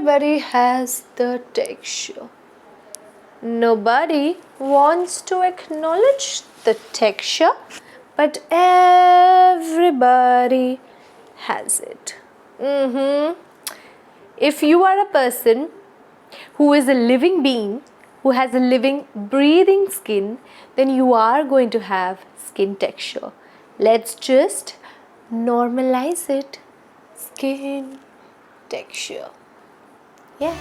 Everybody has the texture. Nobody wants to acknowledge the texture, but everybody has it. If you are a person who is a living being, who has a living, breathing skin, then you are going to have skin texture. Let's just normalize it. Skin texture. Yeah.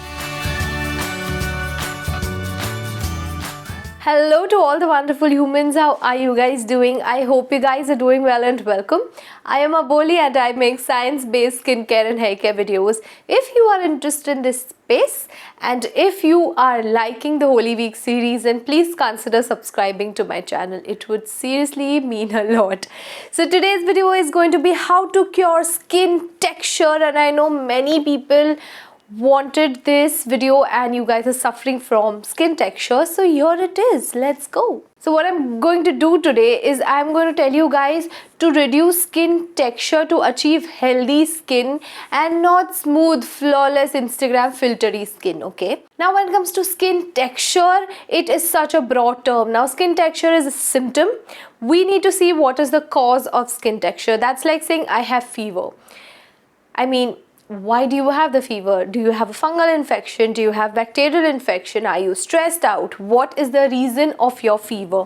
Hello to all the wonderful humans. How are you guys doing? I hope you guys are doing well and welcome. I am Aboli and I make science-based skincare and hair care videos. If you are interested in this space and if you are liking the Holy Week series, then please consider subscribing to my channel. It would seriously mean a lot. So today's video is going to be how to cure skin texture, and I know many people wanted this video and you guys are suffering from skin texture, so here it is. Let's go. So what I'm going to do today is I'm going to tell you guys to reduce skin texture to achieve healthy skin and not smooth, flawless Instagram filtery skin. Okay, now when it comes to skin texture, it is such a broad term. Now skin texture is a symptom. We need to see what is the cause of skin texture. That's like saying I have fever. I mean, why do you have the fever? Do you have a fungal infection? Do you have bacterial infection? Are you stressed out? What is the reason of your fever?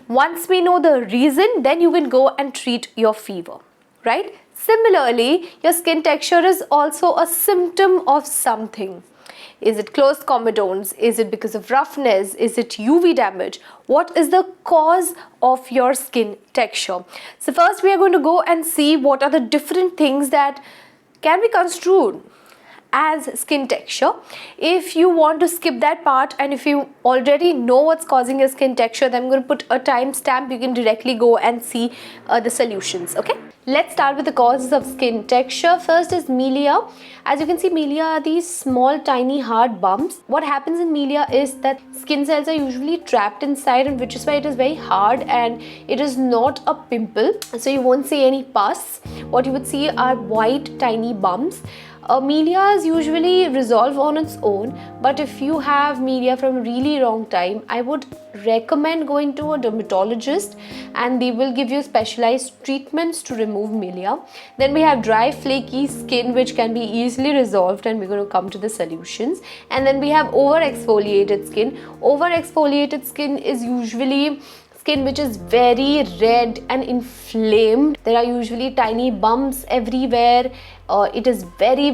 Once we know the reason, then you can go and treat your fever, right? Similarly, your skin texture is also a symptom of something. Is it closed comedones? Is it because of roughness? Is it UV damage? What is the cause of your skin texture? So first we are going to go and see what are the different things that can be construed as skin texture. If you want to skip that part and if you already know what's causing your skin texture, then I'm going to put a timestamp. You can directly go and see the solutions. Okay, let's start with the causes of skin texture. First is milia. As you can see, milia are these small tiny hard bumps. What happens in milia is that skin cells are usually trapped inside, and which is why it is very hard and it is not a pimple, so you won't see any pus. What you would see are white tiny bumps. Milias usually resolve on its own, but if you have milia from a really long time, I would recommend going to a dermatologist and they will give you specialized treatments to remove milia. Then we have dry flaky skin, which can be easily resolved, and we're going to come to the solutions. And then we have over exfoliated skin. Over exfoliated skin is usually skin which is very red and inflamed. There are usually tiny bumps everywhere. It is very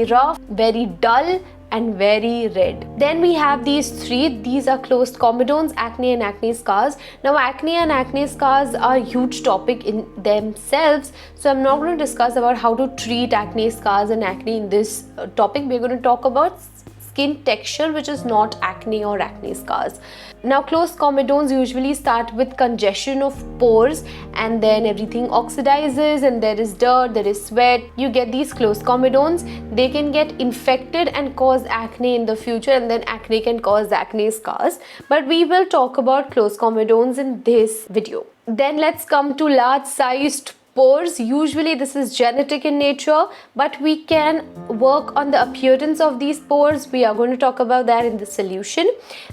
rough, very dull and very red. Then we have these three. These are closed comedones, acne and acne scars. Now acne and acne scars are a huge topic in themselves, so I'm not going to discuss about how to treat acne scars and acne in this topic. We're going to talk about skin texture, which is not acne or acne scars. Now closed comedones usually start with congestion of pores, and then everything oxidizes and there is dirt, there is sweat. You get these closed comedones. They can get infected and cause acne in the future, and then acne can cause acne scars. But we will talk about closed comedones in this video. Then let's come to large sized pores. Usually this is genetic in nature, but we can work on the appearance of these pores. We are going to talk about that in the solution.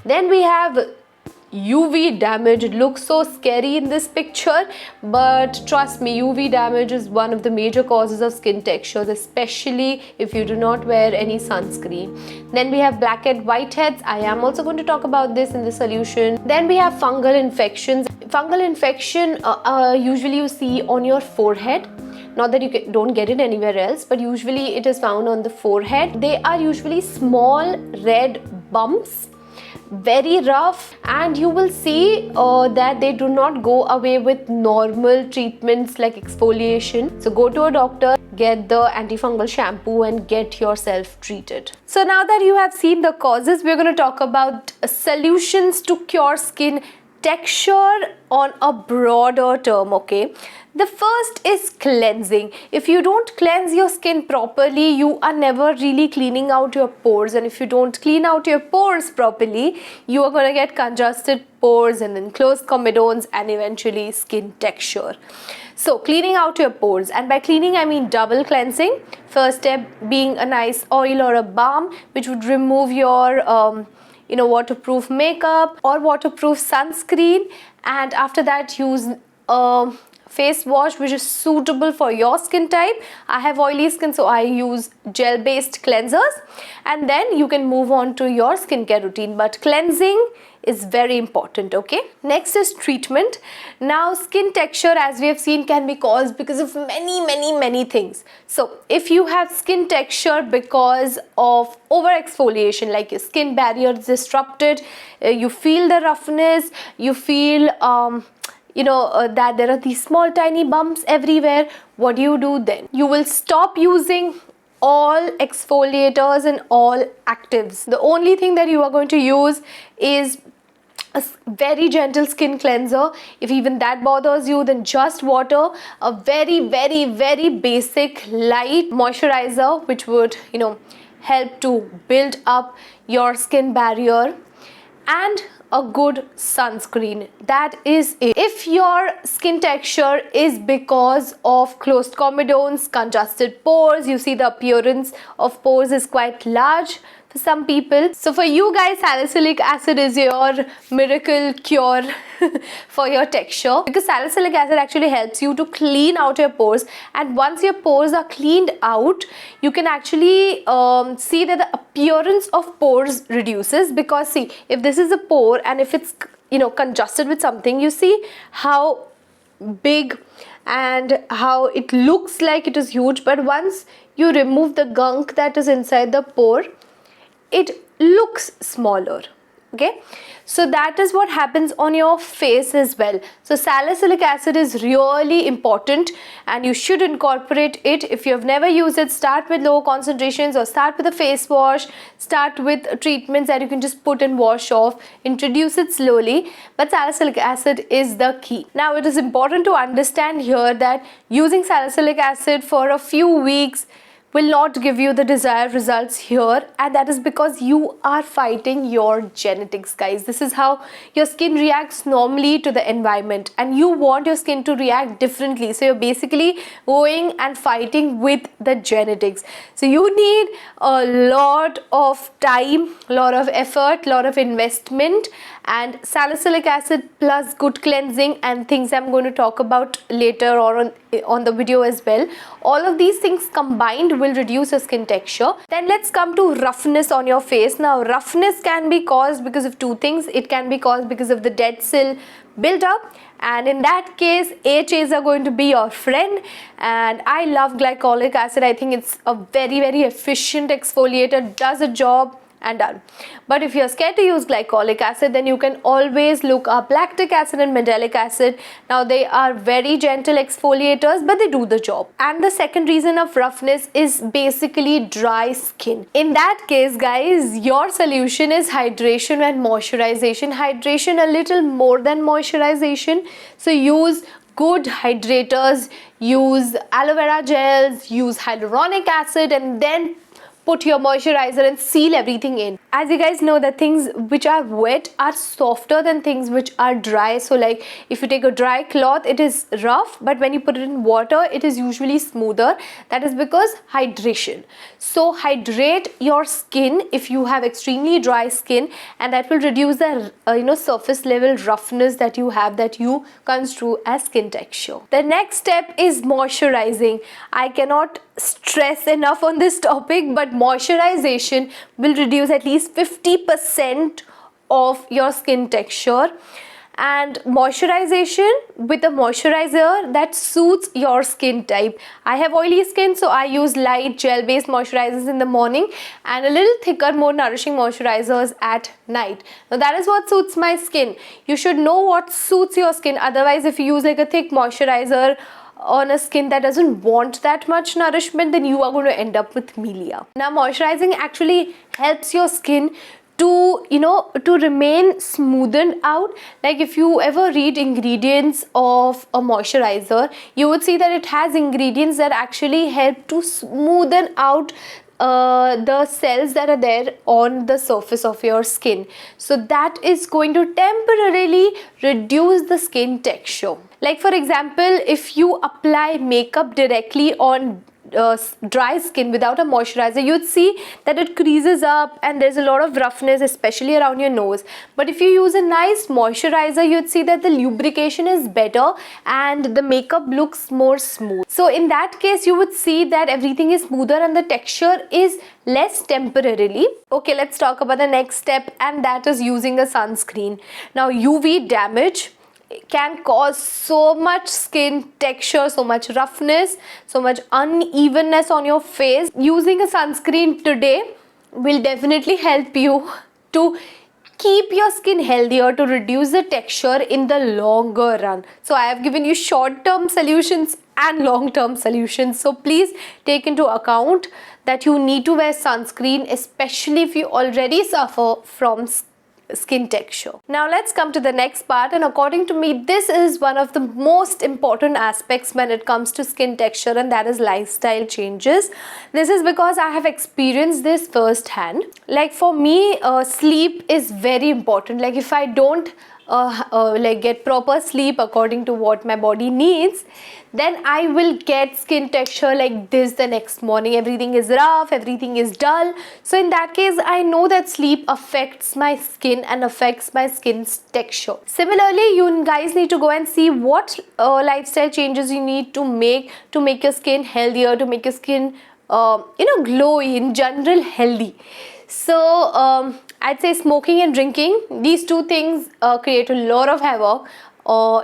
Then we have UV damage. It looks so scary in this picture, but trust me, UV damage is one of the major causes of skin textures, especially if you do not wear any sunscreen. Then we have blackhead, whiteheads. I am also going to talk about this in the solution. Then we have fungal infections. Fungal infection usually you see on your forehead. Not that you don't get it anywhere else, but usually it is found on the forehead. They are usually small red bumps, very rough, and you will see that they do not go away with normal treatments like exfoliation. So go to a doctor, get the antifungal shampoo and get yourself treated. So now that you have seen the causes, we're going to talk about solutions to cure skin texture on a broader term. Okay, the first is cleansing. If you don't cleanse your skin properly, you are never really cleaning out your pores, and if you don't clean out your pores properly, you are going to get congested pores and then closed comedones and eventually skin texture. So cleaning out your pores, and by cleaning I mean double cleansing. First step being a nice oil or a balm which would remove your waterproof makeup or waterproof sunscreen, and after that use a face wash which is suitable for your skin type. I have oily skin, so I use gel based cleansers, and then you can move on to your skincare routine, but cleansing is very important. Okay, next is treatment. Now skin texture, as we have seen, can be caused because of many things. So if you have skin texture because of over exfoliation, like your skin barrier is disrupted, you feel the roughness, you feel that there are these small tiny bumps everywhere, what do you do then? You will stop using all exfoliators and all actives. The only thing that you are going to use is a very gentle skin cleanser. If even that bothers you, then just water. A very basic light moisturizer which would help to build up your skin barrier, and a good sunscreen. That is it. If your skin texture is because of closed comedones, congested pores, you see the appearance of pores is quite large for some people. So for you guys, salicylic acid is your miracle cure for your texture, because salicylic acid actually helps you to clean out your pores, and once your pores are cleaned out, you can actually see that the appearance of pores reduces. Because see, if this is a pore and if it's congested with something, you see how big and how it looks like it is huge, but once you remove the gunk that is inside the pore, it looks smaller. Okay, so that is what happens on your face as well. So salicylic acid is really important and you should incorporate it. If you have never used it, start with low concentrations or start with a face wash, start with treatments that you can just put and wash off, introduce it slowly, but salicylic acid is the key. Now it is important to understand here that using salicylic acid for a few weeks will not give you the desired results here, and that is because you are fighting your genetics, guys. This is how your skin reacts normally to the environment, and you want your skin to react differently. So you're basically going and fighting with the genetics. So you need a lot of time, lot of effort, lot of investment, and salicylic acid plus good cleansing and things I'm going to talk about later or on the video as well. All of these things combined will reduce your skin texture. Then let's come to roughness on your face. Now roughness can be caused because of two things. It can be caused because of the dead cell buildup, and in that case AHAs are going to be your friend. And I love glycolic acid. I think it's a very efficient exfoliator, does a job and done. But if you're scared to use glycolic acid, then you can always look up lactic acid and mandelic acid. Now they are very gentle exfoliators, but they do the job. And the second reason of roughness is basically dry skin. In that case, guys, your solution is hydration and moisturization. Hydration a little more than moisturization. So use good hydrators, use aloe vera gels, use hyaluronic acid, and then put your moisturizer and seal everything in. As you guys know that things which are wet are softer than things which are dry. So like if you take a dry cloth, it is rough, but when you put it in water, it is usually smoother. That is because hydration. So hydrate your skin if you have extremely dry skin, and that will reduce the surface level roughness that you have, that you construe as skin texture. The next step is moisturizing. I cannot stress enough on this topic, but moisturization will reduce at least 50% of your skin texture. And moisturization with a moisturizer that suits your skin type. I have oily skin, so I use light gel based moisturizers in the morning and a little thicker, more nourishing moisturizers at night. Now that is what suits my skin. You should know what suits your skin. Otherwise, if you use like a thick moisturizer on a skin that doesn't want that much nourishment, then you are going to end up with melia. Now moisturizing actually helps your skin to remain smoothened out. Like if you ever read ingredients of a moisturizer, you would see that it has ingredients that actually help to smoothen out the cells that are there on the surface of your skin. So that is going to temporarily reduce the skin texture. Like for example, if you apply makeup directly on dry skin without a moisturizer, you'd see that it creases up and there's a lot of roughness, especially around your nose. But if you use a nice moisturizer, you'd see that the lubrication is better and the makeup looks more smooth. So in that case, you would see that everything is smoother and the texture is less temporarily. Okay, let's talk about the next step, and that is using a sunscreen. Now, UV damage can cause so much skin texture, so much roughness, so much unevenness on your face. Using a sunscreen today will definitely help you to keep your skin healthier, to reduce the texture in the longer run. So I have given you short-term solutions and long-term solutions. So please take into account that you need to wear sunscreen, especially if you already suffer from skin texture. Now let's come to the next part, and according to me, this is one of the most important aspects when it comes to skin texture, and that is lifestyle changes. This is because I have experienced this firsthand. Like for me, sleep is very important. Like if I don't like get proper sleep according to what my body needs, then I will get skin texture like this the next morning. Everything is rough, everything is dull. So in that case, I know that sleep affects my skin and affects my skin's texture. Similarly, you guys need to go and see what lifestyle changes you need to make your skin healthier, to make your skin glowy, in general healthy. So I'd say smoking and drinking, these two things create a lot of havoc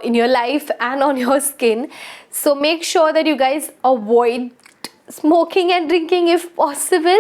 in your life and on your skin. So make sure that you guys avoid smoking and drinking if possible,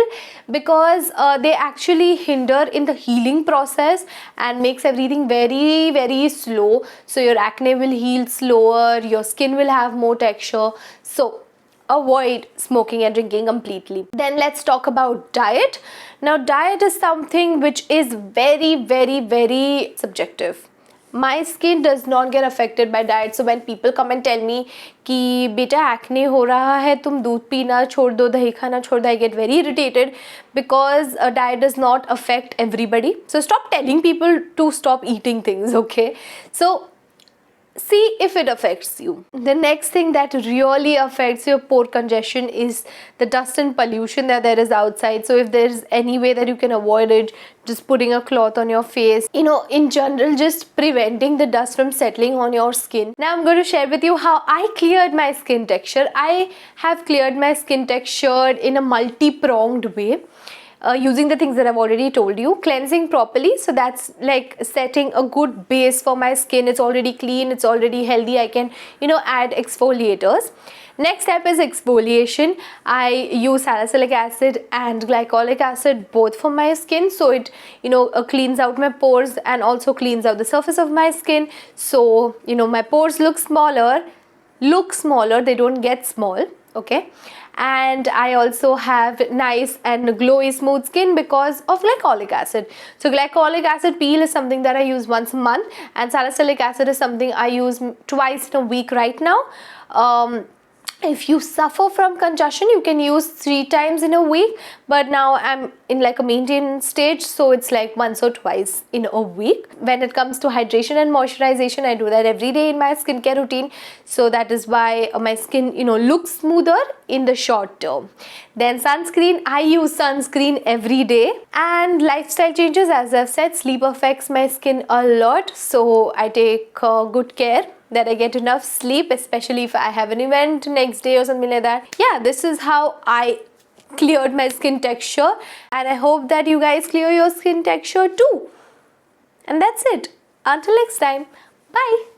because they actually hinder in the healing process and makes everything very, very slow. So your acne will heal slower, your skin will have more texture. So avoid smoking and drinking completely. Then let's talk about diet. Now diet is something which is very, very, very subjective. My skin does not get affected by diet. So when people come and tell me कि बेटा acne हो रहा है, तुम दूध पीना छोड़ दो, दही खाना छोड़ दो, I get very irritated because a diet does not affect everybody. So stop telling people to stop eating things, okay? So see if it affects you. The next thing that really affects your pore congestion is the dust and pollution that there is outside. So if there's any way that you can avoid it, just putting a cloth on your face, in general, just preventing the dust from settling on your skin. Now I'm going to share with you how I cleared my skin texture. I have cleared my skin texture in a multi-pronged way. Using the things that I've already told you. Cleansing properly, so that's like setting a good base for my skin. It's already clean, it's already healthy. I can add exfoliators. Next step is exfoliation. I use salicylic acid and glycolic acid both for my skin, so it cleans out my pores and also cleans out the surface of my skin. So my pores look smaller, they don't get small, okay? And I also have nice and glowy smooth skin because of glycolic acid. So glycolic acid peel is something that I use once a month, and salicylic acid is something I use twice in a week right now. If you suffer from congestion, you can use 3 times in a week, but now I'm in like a maintenance stage, so it's like once or twice in a week. When it comes to hydration and moisturization, I do that every day in my skincare routine, so that is why my skin looks smoother in the short term. Then sunscreen, I use sunscreen every day. And lifestyle changes, as I've said, sleep affects my skin a lot, so I take good care that I get enough sleep, especially if I have an event next day or something like that. Yeah, this is how I cleared my skin texture, and I hope that you guys clear your skin texture too. And that's it. Until next time, bye.